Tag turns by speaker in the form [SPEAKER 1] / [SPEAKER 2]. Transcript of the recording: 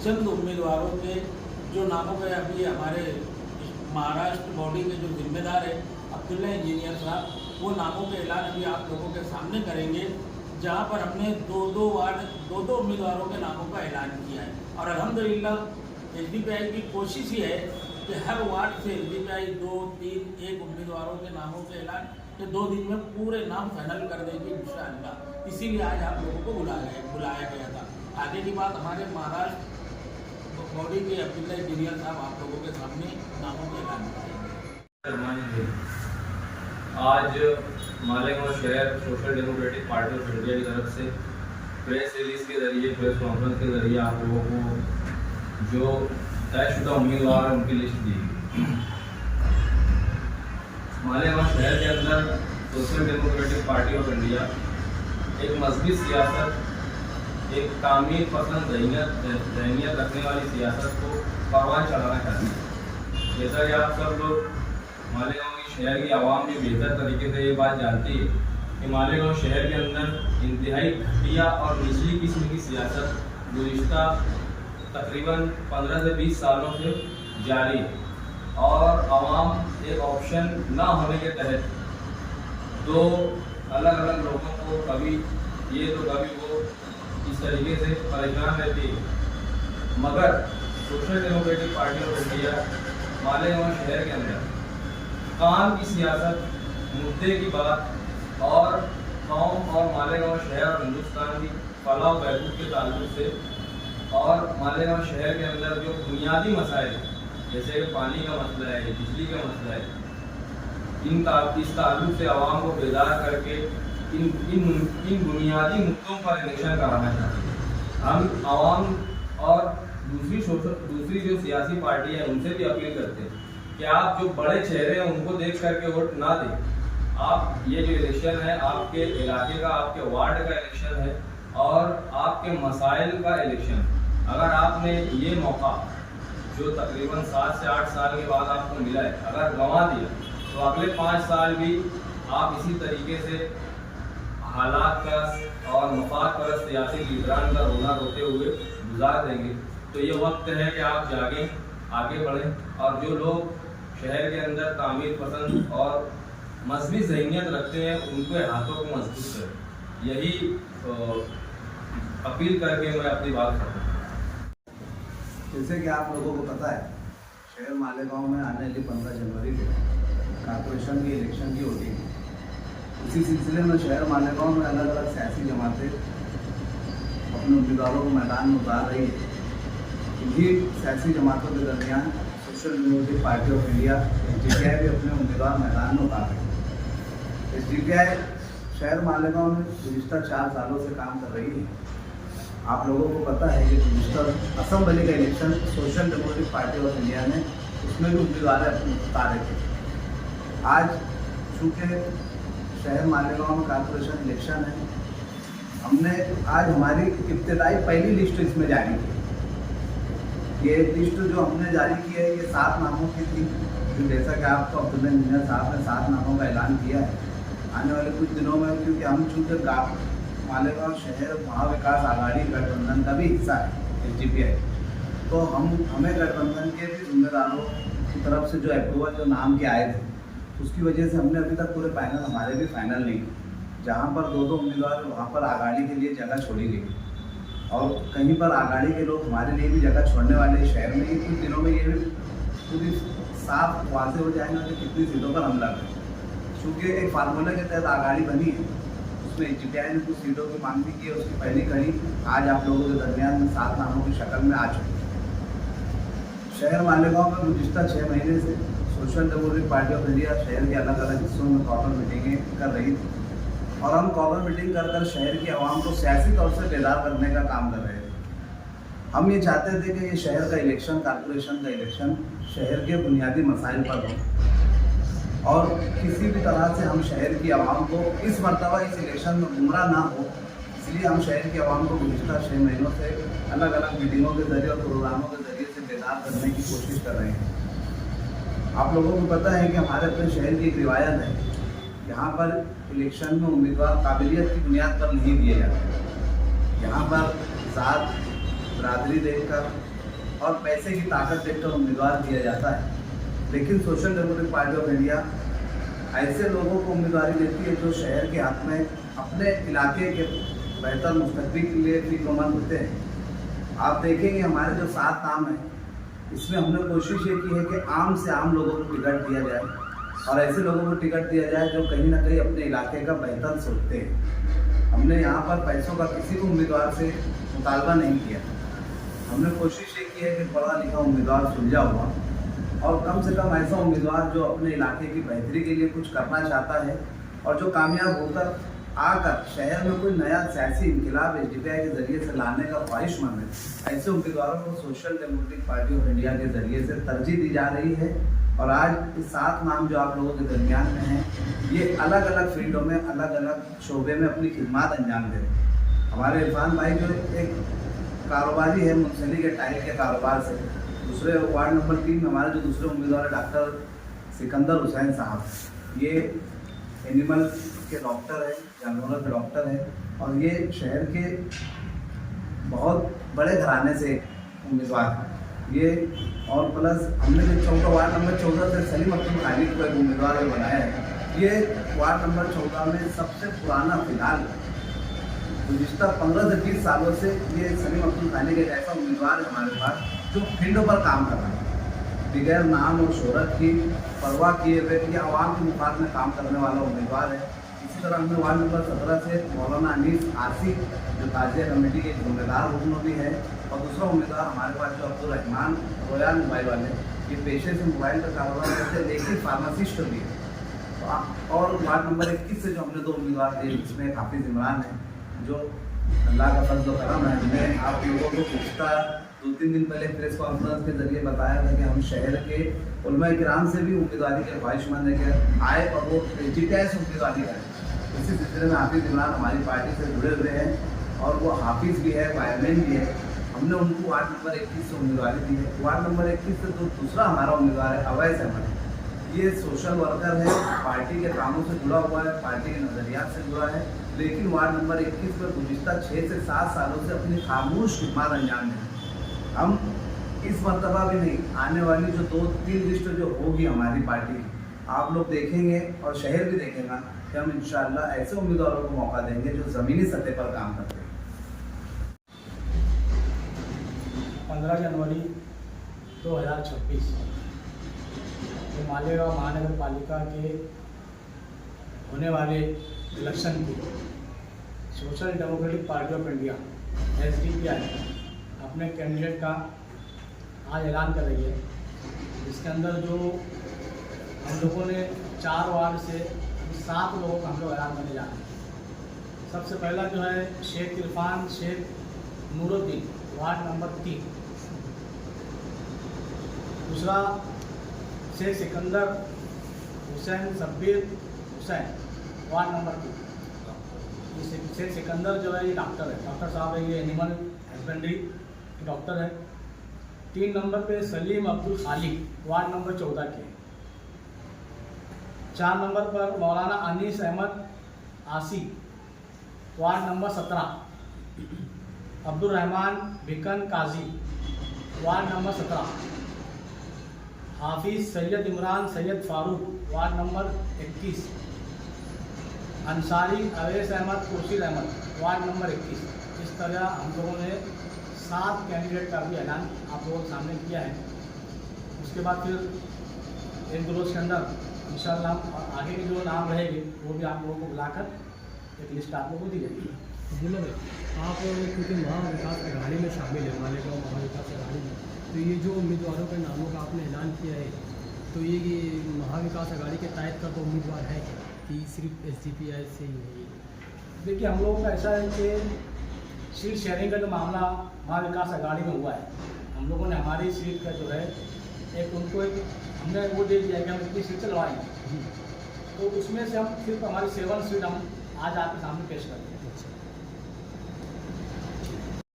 [SPEAKER 1] चंद उम्मीदवारों के जो नामों के अभी हमारे महाराष्ट्र बॉडी के जो जिम्मेदार है अब्दुल्ला इंजीनियर साहब, वो नामों के ऐलान अभी आप लोगों के सामने करेंगे, जहां पर हमने दो दो उम्मीदवारों के नामों का ऐलान किया है। और अल्हम्दुलिल्लाह एसडीपीआई की कोशिश ही है कि हर वार्ड से एसडीपीआई 2, 3, 1 उम्मीदवारों के नामों के ऐलान के 2 दिन में पूरे नाम फाइनल कर देंगे इंशाअल्लाह। इसीलिए आज आप लोगों को बुलाया गया था। आगे की बात हमारे महाराष्ट्र बॉडी के अब्दुल्ला इंजीनियर साहब आप लोगों के सामने नामों के ऐलान करेंगे।
[SPEAKER 2] आज मालेगांव शहर social democratic party of India की तरफ से प्रेस रिलीज के जरिए, प्रेस कॉन्फ्रेंस के जरिए आप लोगों को जो तयशुदा उम्मीदवार हैं उनकी लिस्ट दी। मालेगांव शहर के अंदर social democratic party of India एक मजबूत सियासत, एक तामीर पसंद जहनियत रखने वाली सियासत को परवान चढ़ाना चाहती है। जैसा कि आप सब लोग मालेगांव की शहर की आवाम भी बेहतर तरीके से ये बात जानती है कि मालेगांव शहर के अंदर इंतहाई घटिया और निचली किस्म की सियासत गुज़िश्ता तकरीबन 15 से 20 सालों से जारी है और आवाम एक ऑप्शन ना होने के तहत दो अलग अलग लोगों को कभी ये तो कभी वो इस तरीके से परेशान रहती है। मगर social democratic party of India Malegaon शहर के अंदर काम की सियासत, मुद्दे की बात और कौम और मालेगांव शहर और हिंदुस्तान की फलाह बहबूद के ताल्लुक से और मालेगांव शहर के अंदर जो बुनियादी मसाइल जैसे पानी का मसला है, बिजली का मसला है, इस ताल्लुक से आवाम को बेदार करके इन बुनियादी मुद्दों पर इलेक्शन कराना चाहते हैं। हम आवाम और दूसरी जो सियासी पार्टी है उनसे भी अपील करते हैं कि आप जो बड़े चेहरे हैं उनको देख करके वोट ना दें। आप ये जो इलेक्शन है आपके इलाके का, आपके वार्ड का इलेक्शन है और आपके मसाइल का इलेक्शन। अगर आपने ये मौका जो तकरीबन 7 से 8 साल के बाद आपको मिला है अगर गंवा दिया तो अगले 5 साल भी आप इसी तरीके से हालात का और मफाद परस्त सियासी लीडरान का रोना रोते हुए गुजार देंगे। तो ये वक्त है कि आप जागें, आगे बढ़ें और जो लोग शहर के अंदर तामीर पसंद और मजबूत ज़हनियत रखते हैं उनके हाथों को मजबूत करें। यही अपील करके मैं अपनी बात करूँ।
[SPEAKER 3] जैसे कि आप लोगों को पता है शहर मालेगांव में आने वाली 15 जनवरी को कॉर्पोरेशन की इलेक्शन की होती है। इसी सिलसिले में शहर मालेगांव में अलग अलग सियासी जमातें अपने उम्मीदवारों को मैदान में उतार रही है। इन्हीं सियासी जमातों के दरमियान social democratic party of India SDPI भी अपने उम्मीदवार मैदान में उतार रही है। एसडीपीआई शहर मालेगांव में गुज़िश्ता 4 सालों से काम कर रही है। आप लोगों को पता है कि गुज़िश्ता असेंबली का election social democratic party of India ने उसमें भी उम्मीदवार अपने उतारे थे। आज चूँकि शहर मालेगांव में कॉर्पोरेशन इलेक्शन है, हमने आज हमारी इब्तिदाई पहली लिस्ट इसमें जारी की। ये लिस्ट जो हमने जारी की है ये 7 नामों की थी, जो जैसा कि आपको अब्दुल्ला इंजीनियर साहब ने 7 नामों का ऐलान किया है। आने वाले कुछ दिनों में क्योंकि हम चूँकि मालेगांव शहर महाविकास आघाड़ी गठबंधन का भी हिस्सा है एसडीपीआई, तो हमें गठबंधन के भी जिम्मेदारों की तरफ से जो अप्रूवल जो नाम के आए थे उसकी वजह से हमने अभी तक पूरे पैनल हमारे भी फाइनल नहीं हुए। जहाँ पर 2 उम्मीदवार वहाँ पर आघाड़ी के लिए जगह छोड़ी गई और कहीं पर आघाड़ी के लोग हमारे लिए भी जगह छोड़ने वाले शहर में ही कुछ दिनों में ये भी पूरी साफ वाज़ेह हो जाएगा कि कितनी सीटों पर हमला करें। चूँकि एक फार्मूला के तहत आघाड़ी बनी है, उसमें एसडीपीआई ने कुछ सीटों की मांग भी की है। उसकी पहली कड़ी आज आप लोगों के दरमियान में 7 नामों की शक्ल में आ चुकी है। शहर मालेगांव में गुज़िश्ता 6 महीने से social democratic party of India शहर के अलग अलग हिस्सों में कॉर्नर मीटिंगें कर रही थी और हम कॉर्नर मीटिंग कर शहर की आवाम को सियासी तौर से बेदार करने का काम कर रहे थे। हम ये चाहते थे कि ये शहर का इलेक्शन, कॉर्पोरेशन का इलेक्शन शहर के बुनियादी मसाइल पर हो और किसी भी तरह से हम शहर की आवाम को इस मरतबा इस इलेक्शन में गुमराह ना हो। इसलिए हम शहर की आवाम को गुज़िश्ता 6 महीनों से अलग अलग मीटिंगों के जरिए और प्रोग्रामों के जरिए से बेदार करने की कोशिश कर रहे हैं। आप लोगों को पता है कि हमारे अपने शहर की एक रिवायत है, यहाँ पर इलेक्शन में उम्मीदवार काबिलियत की बुनियाद पर नहीं दिए जाते। यहाँ पर ज़ात, बिरादरी देखकर और पैसे की ताकत देखकर उम्मीदवार दिया जाता है। लेकिन social democratic party of India ऐसे लोगों को उम्मीदवारी देती है जो शहर के हक में अपने इलाके के बेहतर मुस्तकबिल के लिए फिक्रमंद होते हैं। आप देखेंगे हमारे जो 7 नाम हैं, इसमें हमने कोशिश ये की है कि आम से आम लोगों को टिकट दिया जाए और ऐसे लोगों को टिकट दिया जाए जो कहीं ना कहीं अपने इलाके का बेहतर सोचते हैं। हमने यहाँ पर पैसों का किसी भी उम्मीदवार से मुतालबा नहीं किया। हमने कोशिश ये की है कि पढ़ा लिखा उम्मीदवार सुलझा हुआ और कम से कम ऐसा उम्मीदवार जो अपने इलाके की बेहतरी के लिए कुछ करना चाहता है और जो कामयाब होकर आकर शहर में कोई नया सियासी इनकलाब SDPI के ज़रिए से लाने का ख्वाहिशमंद है, ऐसे उम्मीदवारों को social democratic party of India के ज़रिए से तरजीह दी जा रही है। और आज इस 7 नाम जो आप लोगों के दरमियान में हैं, ये अलग अलग फील्डों में अलग अलग शोबे में अपनी खिदमत अंजाम दे रहे हैं। हमारे इरफान भाई जो एक कारोबारी है, मुंसली के टाइल के कारोबार से, दूसरे वार्ड नंबर 3 में हमारे जो दूसरे उम्मीदवार डॉक्टर सिकंदर हुसैन साहब, ये एनिमल के डॉक्टर है, जानवरों के डॉक्टर है और ये शहर के बहुत बड़े घराने से उम्मीदवार हैं ये। और प्लस हमने जो वार्ड नंबर 14 से सलीम अब्दुल खालिक को एक उम्मीदवार बनाया है। ये वार्ड नंबर 14 में सबसे पुराना फिलहाल गुज़िश्ता 15 से 20 सालों से ये सलीम अब्दुल खालिक एक ऐसा उम्मीदवार है हमारे पास जो फील्डों पर काम कर रहा है, बगैर नाम और शोहरत की परवाह किए हुए कि आवाम के मुखात में काम करने वाला उम्मीदवार है। इसी तरह हमने वार्ड नंबर 17 से मौलाना अनीस आसिफ जो ताजिया कमेटी के जिम्मेदार रुकन भी है और दूसरा उम्मीदवार हमारे पास जो अब्दुल रहमान रोयाल मोबाइल वाले, ये पेशे से मोबाइल का कारोबार करते हैं लेकिन फार्मासिस्ट भी है। और वार्ड नंबर 21 से जो हमने 2 उम्मीदवार दिए, जिसमें हाफिज़ इमरान है जो अल्लाह का फजल करम है। हमने आप लोगों को पिछला 2-3 दिन पहले प्रेस कॉन्फ्रेंस के जरिए बताया था कि हम शहर के उलमा किराम से भी उम्मीदवारी के ख्वाहिशमंद है कि आए और वो SDPI से उम्मीदवारी करें। इसी सिलसिले में हाफिज़ इमरान हमारी पार्टी से जुड़े हुए हैं और वो हाफिज़ भी है, फायरमैन भी है। हमने उनको वार्ड नंबर 21 से उम्मीदवारी दी है। वार्ड नंबर 21 से जो दूसरा हमारा उम्मीदवार है अवैस अहमद, ये सोशल वर्कर है, पार्टी के कामों से जुड़ा हुआ है, पार्टी के नज़रियात से जुड़ा है, लेकिन वार्ड नंबर 21 पर गुज़िश्ता 6 से 7 सालों से अपनी खामोश खिदमत अंजाम दें। हम इस मरतबा भी नहीं, आने वाली जो 2-3 लिस्ट जो होगी हमारी पार्टी की, आप लोग देखेंगे और शहर भी देखेगा कि हम इंशाअल्लाह ऐसे उम्मीदवारों को मौका देंगे जो ज़मीनी सतह पर काम करते हैं।
[SPEAKER 4] 15 जनवरी 2026 ये मालेगांव महानगर पालिका के होने वाले इलेक्शन की social democratic party of India SDPI अपने कैंडिडेट का आज ऐलान कर रही है। इसके अंदर जो हम लोगों ने 4 वार्ड से 7 लोगों का हम लोग ऐलान करने जा रहे हैं। सबसे पहला जो है शेख इरफान शेख नूरुद्दीन वार्ड नंबर 3, दूसरा शेख सिकंदर हुसैन शब्बीर हुसैन वार्ड नंबर 2। ये शेख सिकंदर जो है ये डॉक्टर है, डॉक्टर साहब है, ये एनिमल हस्बेंड्री के डॉक्टर है। 3 नंबर पे सलीम अब्दुल खालिक वार्ड नंबर 14 के। 4 नंबर पर Maulana Anis Ahmed Asif ward number 17। Abdul Rahman Bhikan Kazi ward number 17। Hafiz Syed Imran Syed Farooq ward number 21। Ansari Awais Ahmed Khurshid Ahmed ward number 21। इस तरह हम लोगों ने 7 कैंडिडेट का भी ऐलान आप लोगों के सामने किया है। उसके बाद फिर 1-2 रोज़ के अंदर इंशाअल्लाह आगे के जो नाम रहेंगे वो भी आप लोगों को बुलाकर एक लिस्ट आप लोगों को दी जाएगी।
[SPEAKER 5] जिला भाई, आप क्योंकि महाविकास अघाड़ी में शामिल है, मालेगांव महाविकास अघाड़ी में, तो ये जो उम्मीदवारों के नामों का आपने ऐलान किया है, तो ये महाविकास अघाड़ी के तहत का तो उम्मीदवार है कि सिर्फ SDPI से ही है?
[SPEAKER 4] देखिए, हम लोगों का ऐसा है कि सीट शेयरिंग का जो मामला महाविकास अघाड़ी में हुआ है, हम लोगों ने हमारी सीट का जो है एक उनको एक हमने वो दे दिया कि हम इतनी सीट चलवाएंगे, तो उसमें से हम सिर्फ हमारी 7 सीट हम आज आपके सामने पेश करते हैं।